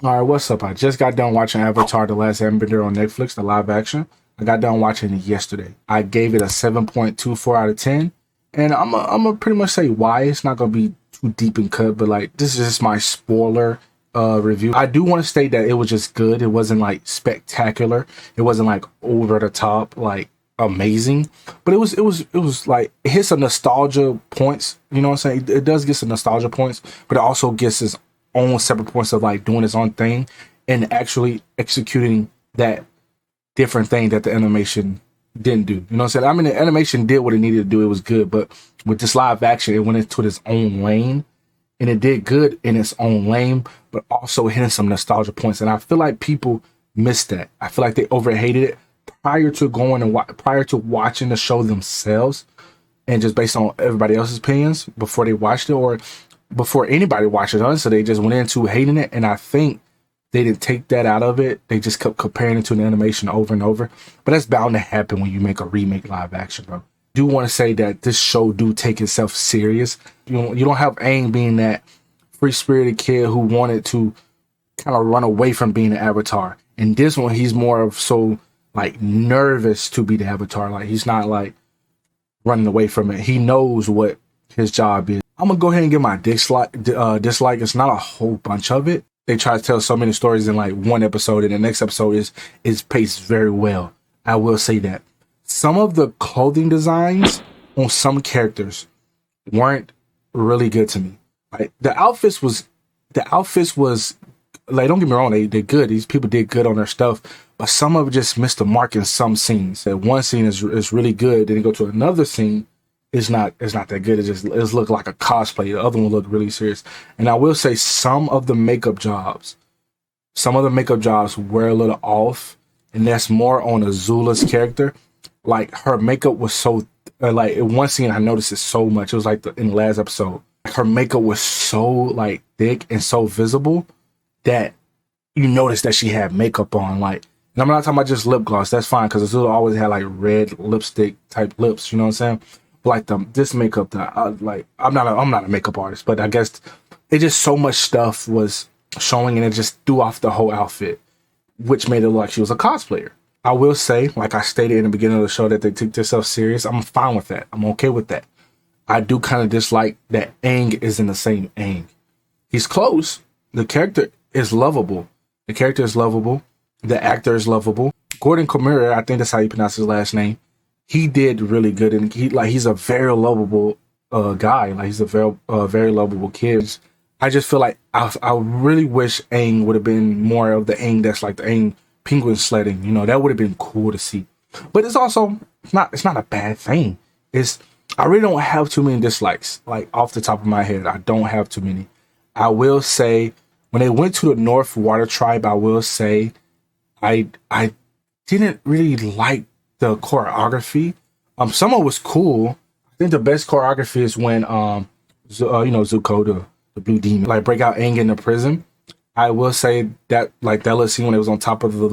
All right, what's up? I just got done watching Avatar: The Last Airbender on Netflix, the live action. I got done watching it yesterday. I gave it a 7.24 out of 10, and I'm gonna pretty much say why. It's not gonna be too deep and cut, but like this is just my spoiler review. I do want to state that it was just good. It wasn't like spectacular. It wasn't like over the top, like amazing, but it was like it hits some nostalgia points. You know what I'm saying? It does get some nostalgia points, but it also gets its own separate points of like doing its own thing and actually executing that different thing that the animation didn't do. You know what I'm saying? I mean, the animation did what it needed to do. It was good, but with this live action, it went into its own lane and it did good in its own lane, but also hitting some nostalgia points. And I feel like people missed that. I feel like they overhated it prior to going and prior to watching the show themselves, and just based on everybody else's opinions before they watched it, or before anybody watched it. Honestly, they just went into hating it, and I think they didn't take that out of it. They just kept comparing it to an animation over and over. But that's bound to happen when you make a remake live action, bro. Do want to say that this show do take itself serious. You don't have Aang being that free spirited kid who wanted to kind of run away from being an avatar. And this one, he's more of so like nervous to be the avatar. Like he's not like running away from it. He knows what his job is. I'm gonna go ahead and give my dislike. It's not a whole bunch of it. They try to tell so many stories in like one episode, and the next episode is paced very well. I will say that some of the clothing designs on some characters weren't really good to me. Like the outfits was like, don't get me wrong, they're good. These people did good on their stuff, but some of it just missed the mark in some scenes. That one scene is really good, then you go to another scene, it's not that good. It looked like a cosplay. The other one looked really serious. And I will say some of the makeup jobs were a little off, and that's more on Azula's character. Like her makeup was so like in one scene I noticed it so much. It was like in the last episode. Her makeup was so like thick and so visible that you notice that she had makeup on. Like, and I'm not talking about just lip gloss. That's fine because Azula always had like red lipstick type lips. You know what I'm saying? Like this makeup that I'm not a makeup artist, but I guess it just so much stuff was showing and it just threw off the whole outfit, which made it look like she was a cosplayer. I will say, like I stated in the beginning of the show, that they took themselves serious. I'm fine with that. I'm okay with that. I do kind of dislike that Aang isn't the same Aang. He's close. The character is lovable. The actor is lovable. Gordon Kamura, I think that's how you pronounce his last name. He did really good, and he's a very lovable guy. Like he's a very lovable kid. I just feel like I really wish Aang would have been more of the Aang that's like the Aang penguin sledding. You know, that would have been cool to see. But it's also it's not a bad thing. I really don't have too many dislikes. Like off the top of my head, I don't have too many. I will say when they went to the North Water Tribe, I will say I didn't really like the choreography. Some of it was cool. I think the best choreography is when Zuko, the blue demon, like break out Aang in the prison. I will say that like that little scene when it was on top of the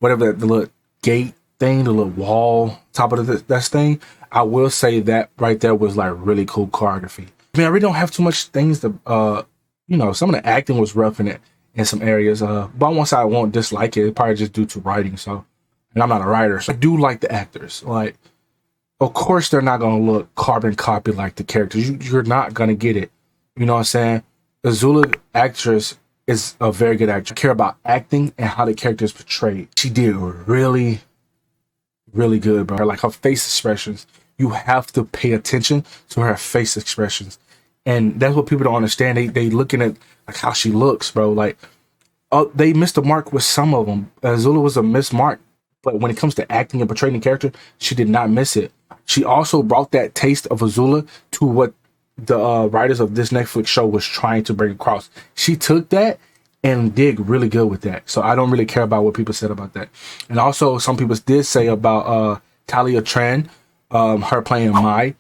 little gate thing, the little wall top of that thing. I will say that right there was like really cool choreography. I mean, I really don't have too much things to some of the acting was rough in it in some areas. But once I won't dislike it, probably just due to writing. So, and I'm not a writer, so I do like the actors. Like, of course, they're not gonna look carbon copy like the characters. You're not gonna get it. You know what I'm saying? Azula actress is a very good actress. I care about acting and how the character is portrayed. She did really, really good, bro. Like her face expressions, you have to pay attention to her face expressions, and that's what people don't understand. They looking at like how she looks, bro. Like, they missed the mark with some of them. Azula was a missed mark, but when it comes to acting and portraying the character, she did not miss it. She also brought that taste of Azula to what the writers of this Netflix show was trying to bring across. She took that and did really good with that. So I don't really care about what people said about that. And also some people did say about Talia Tran, her playing Mai,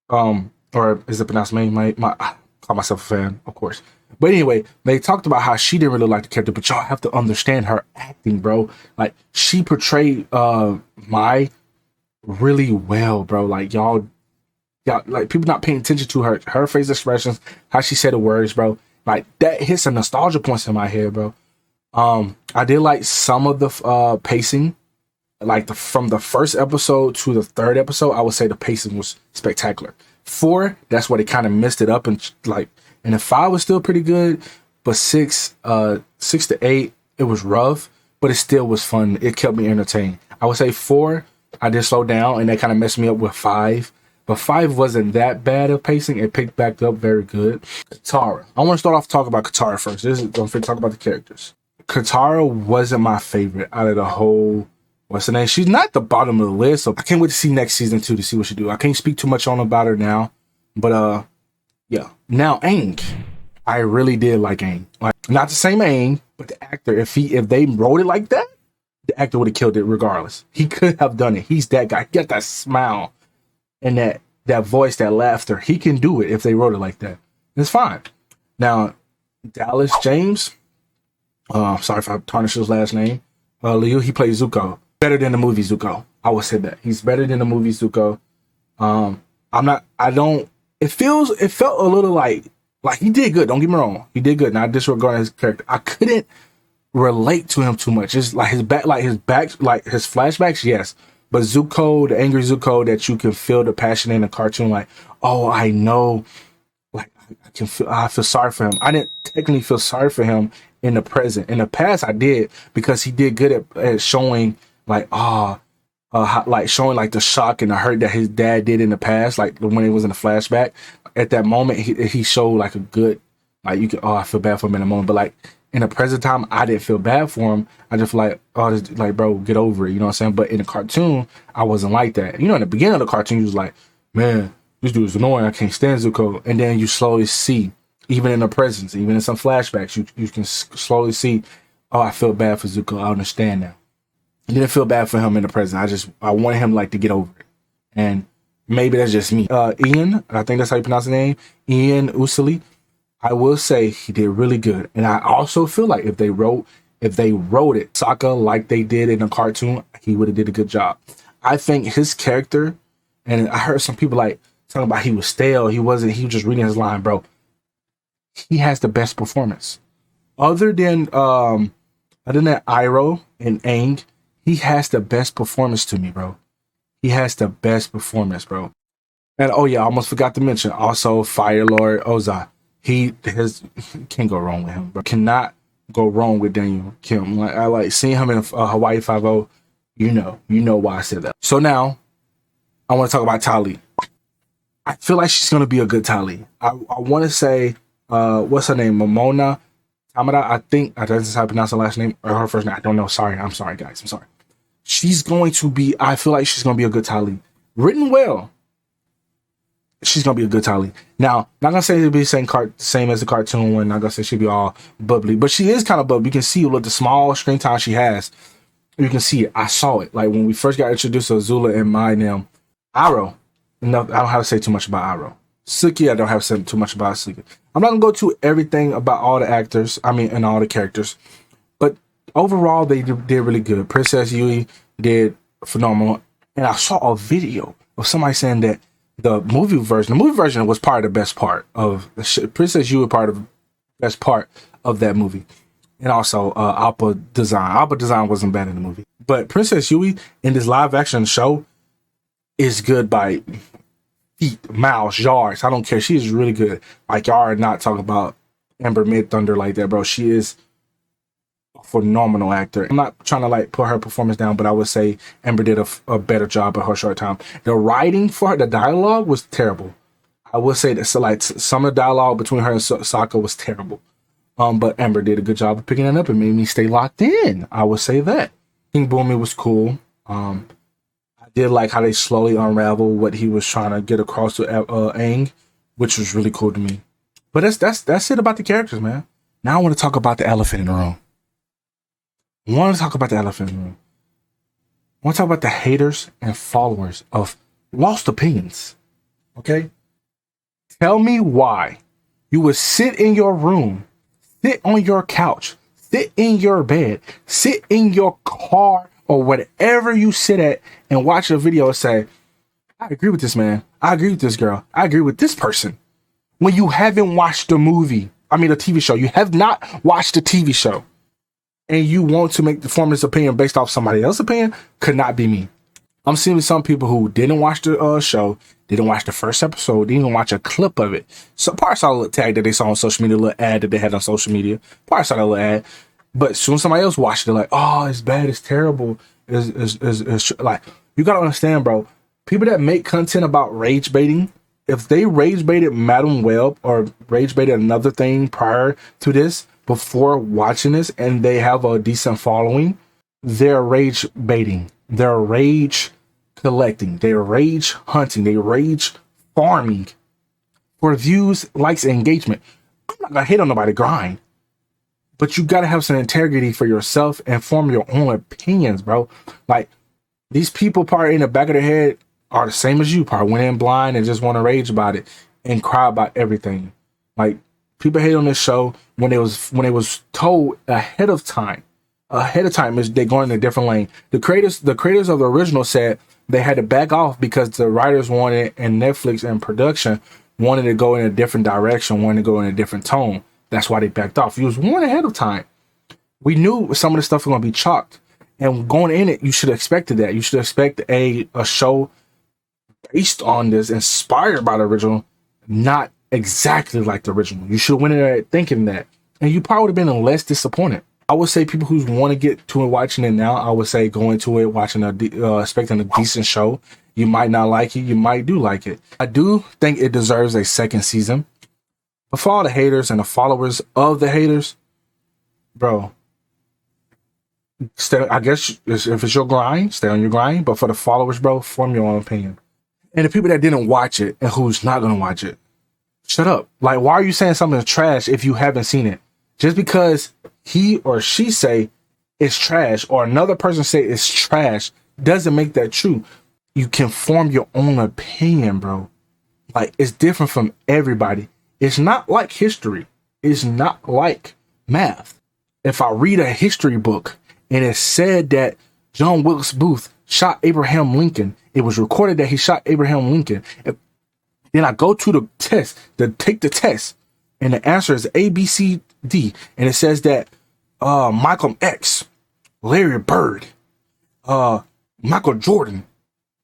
or is it pronounced Mai? I call myself a fan, of course. But anyway, they talked about how she didn't really like the character, but y'all have to understand her acting, bro. Like she portrayed Mai really well, bro. Like y'all like people not paying attention to her face expressions, how she said the words, bro. Like that hits some nostalgia points in my head, bro. I did like some of the pacing, like from the first episode to the third episode. I would say the pacing was spectacular. 4, that's where they kind of messed it up, and like, and the 5 was still pretty good, but 6 to 8, it was rough, but it still was fun. It kept me entertained. I would say 4, I did slow down, and they kind of messed me up with 5. But 5 wasn't that bad of pacing. It picked back up very good. Katara. I want to start off talking about Katara first. Don't forget to talk about the characters. Katara wasn't my favorite out of the whole. What's her name? She's not the bottom of the list, so I can't wait to see next season 2 to see what she do. I can't speak too much on about her now, but yeah. Now Aang, I really did like Aang. Like, not the same Aang, but the actor. If they wrote it like that, the actor would have killed it regardless. He could have done it. He's that guy. He got that smile and that voice, that laughter. He can do it if they wrote it like that. It's fine. Now, Dallas James. Sorry if I tarnished his last name. Liu, he plays Zuko. Better than the movie Zuko. I would say that. He's better than the movie Zuko. It felt a little like he did good. Don't get me wrong. He did good. Not disregarding his character. I couldn't relate to him too much. It's like his flashbacks, yes. But Zuko, the angry Zuko that you can feel the passion in the cartoon, like, oh, I know, like I feel sorry for him. I didn't technically feel sorry for him in the present. In the past, I did, because he did good at showing like showing like the shock and the hurt that his dad did in the past, like when he was in the flashback. At that moment, he showed like a good, like, you can, I feel bad for him in a moment, but like in the present time, I didn't feel bad for him. I just feel like, oh, this, like, bro, get over it. You know what I'm saying? But in the cartoon, I wasn't like that. You know, in the beginning of the cartoon, you was like, man, this dude is annoying. I can't stand Zuko. And then you slowly see, even in the presence, even in some flashbacks, you can slowly see, oh, I feel bad for Zuko. I understand now. I didn't feel bad for him in the present. I wanted him like to get over it. And maybe that's just me. Ian, I think that's how you pronounce the name. Ian Usuli. I will say he did really good. And I also feel like if they wrote it, Sokka, like they did in the cartoon, he would have did a good job. I think his character, and I heard some people like talking about he was stale. He was just reading his line, bro. He has the best performance. Other than Iroh and Aang, he has the best performance to me, bro. He has the best performance, bro. And oh yeah, I almost forgot to mention also Fire Lord Ozai. He can't go wrong with him, bro. Cannot go wrong with Daniel Kim. Like, I like seeing him in Hawaii 5-0. You know why I said that. So now I want to talk about Tali. I feel like she's gonna be a good Tali. I want to say what's her name? Momona Tamada. I think that's how I pronounce her last name or her first name. I don't know. Sorry. I'm sorry, guys. I'm sorry. She's going to be. I feel like she's gonna be a good Tali. Written well. She's gonna be a good Tali. Now, not gonna say it'll be the same as the cartoon one. Not gonna say she'll be all bubbly, but she is kind of bubbly. You can see with the small screen time she has. You can see it. I saw it. Like when we first got introduced to Azula and my name, Iroh. No, I don't have to say too much about Iroh. Suki, I don't have to say too much about Suki. I'm not gonna go to everything about all the actors. I mean, and all the characters, but overall they did really good. Princess Yui did phenomenal, and I saw a video of somebody saying that the movie version was part of the best part of Princess Yui, part of the best part of that movie. And also Appa design wasn't bad in the movie, but Princess Yui in this live action show is good by feet, miles, yards. I don't care. She is really good. Like, y'all are not talking about Amber Mid Thunder like that, bro. She is a phenomenal actor. I'm not trying to like put her performance down, but I would say Amber did a better job at her short time. The writing for her, the dialogue was terrible. I would say that, so like some of the dialogue between her and Sokka was terrible. But Amber did a good job of picking it up and made me stay locked in. I would say that. King Boomy was cool. I did like how they slowly unravel what he was trying to get across to Aang, which was really cool to me. But that's it about the characters, man. Now I want to talk about the elephant in the room. I want to talk about the haters and followers of Lost Opinions. Okay? Tell me why you would sit in your room, sit on your couch, sit in your bed, sit in your car, or whatever you sit at and watch a video and say, I agree with this man. I agree with this girl. I agree with this person. When you haven't watched the TV show. You have not watched the TV show. and you want to make the form this opinion based off somebody else's opinion, could not be me. I'm seeing some people who didn't watch the show, didn't watch the first episode, didn't even watch a clip of it. So probably saw a little tag that they saw on social media, a little ad that they had on social media. Probably saw that little ad. But as soon as somebody else watched it, they're like, oh, it's bad, it's terrible. It's like, you gotta understand, bro. People that make content about rage baiting, if they rage baited Madam Web or rage baited another thing prior to this, before watching this, and they have a decent following, they're rage baiting. They're rage collecting. They're rage hunting. They rage farming for views, likes, and engagement. I'm not gonna hate on nobody grind, but you gotta have some integrity for yourself and form your own opinions, bro. Like, these people probably in the back of their head are the same as you, probably went in blind and just want to rage about it and cry about everything. Like, people hate on this show when it was told ahead of time is they going in a different lane. The creators of the original said they had to back off because the writers wanted, and Netflix and production wanted to go in a different direction, wanted to go in a different tone. That's why they backed off. It was warned ahead of time. We knew some of the stuff was going to be chalked, and going in it, you should have expected that. You should expect a show based on this, inspired by the original, not exactly like the original. You should have went in there thinking that, and you probably would have been less disappointed. I would say people who want to get to it watching it now, I would say go into it watching expecting a decent show. You might not like it, you might do like it. I do think it deserves a second season. But for all the haters and the followers of the haters, bro, I guess if it's your grind, stay on your grind. But for the followers, bro, form your own opinion. And the people that didn't watch it and who's not gonna watch it, shut up. Like, why are you saying something's trash if you haven't seen it? Just because he or she say it's trash or another person say it's trash doesn't make that true. You can form your own opinion, bro. Like, it's different from everybody. It's not like history. It's not like math. If I read a history book and it said that John Wilkes Booth shot Abraham Lincoln, it was recorded that he shot Abraham Lincoln. Then I go to the test, to take the test, and the answer is A, B, C, D. And it says that Malcolm X, Larry Bird, Michael Jordan,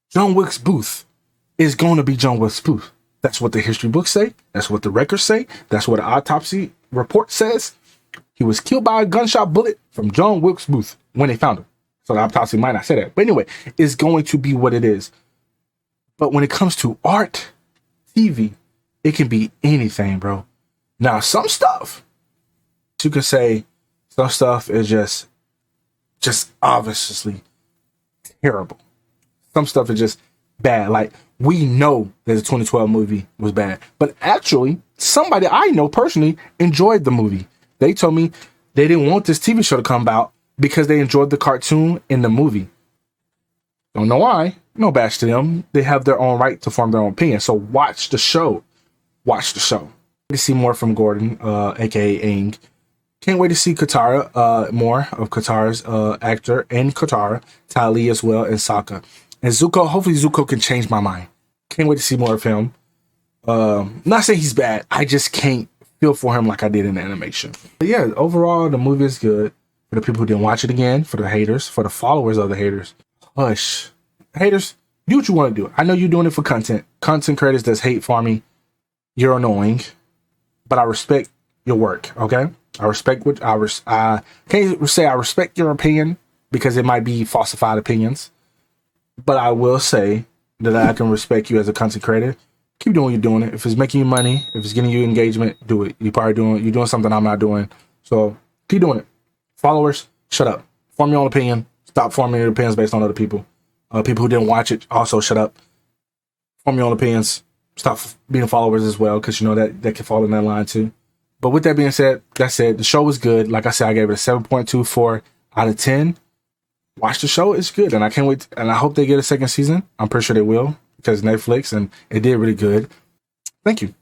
John Wilkes Booth is going to be John Wilkes Booth. That's what the history books say. That's what the records say. That's what the autopsy report says. He was killed by a gunshot bullet from John Wilkes Booth when they found him. So the autopsy might not say that. But anyway, it's going to be what it is. But when it comes to art, TV, it can be anything, bro. Now, some stuff, you can say some stuff is just obviously terrible. Some stuff is just bad. Like, we know that the 2012 movie was bad. But actually, somebody I know personally enjoyed the movie. They told me they didn't want this TV show to come out because they enjoyed the cartoon in the movie. Don't know why. No bash to them. They have their own right to form their own opinion. So watch the show. Watch the show. To see more from Gordon, aka Aang. Can't wait to see Katara, more of Katara's actor, and Katara, Ty Lee as well, and Sokka. And Zuko, hopefully Zuko can change my mind. Can't wait to see more of him. Not saying he's bad. I just can't feel for him like I did in the animation. But yeah, overall, the movie is good. For the people who didn't watch it again, for the haters, for the followers of the haters, hush. Haters, do what you want to do. I know you're doing it for content. Content creators that's hate farming, you're annoying. But I respect your work, okay? I respect what I can't say I respect your opinion because it might be falsified opinions. But I will say that I can respect you as a content creator. Keep doing what you're doing. If it's making you money, if it's getting you engagement, do it. You're doing something I'm not doing. So keep doing it. Followers, shut up. Form your own opinion. Stop forming your opinions based on other people. People who didn't watch it, also shut up. Form your own opinions. Stop being followers as well, because you know that can fall in that line too. But with that being said, that's it. The show was good. Like I said, I gave it a 7.24 out of 10. Watch the show. It's good. And I can't wait. And I hope they get a second season. I'm pretty sure they will because Netflix, and it did really good. Thank you.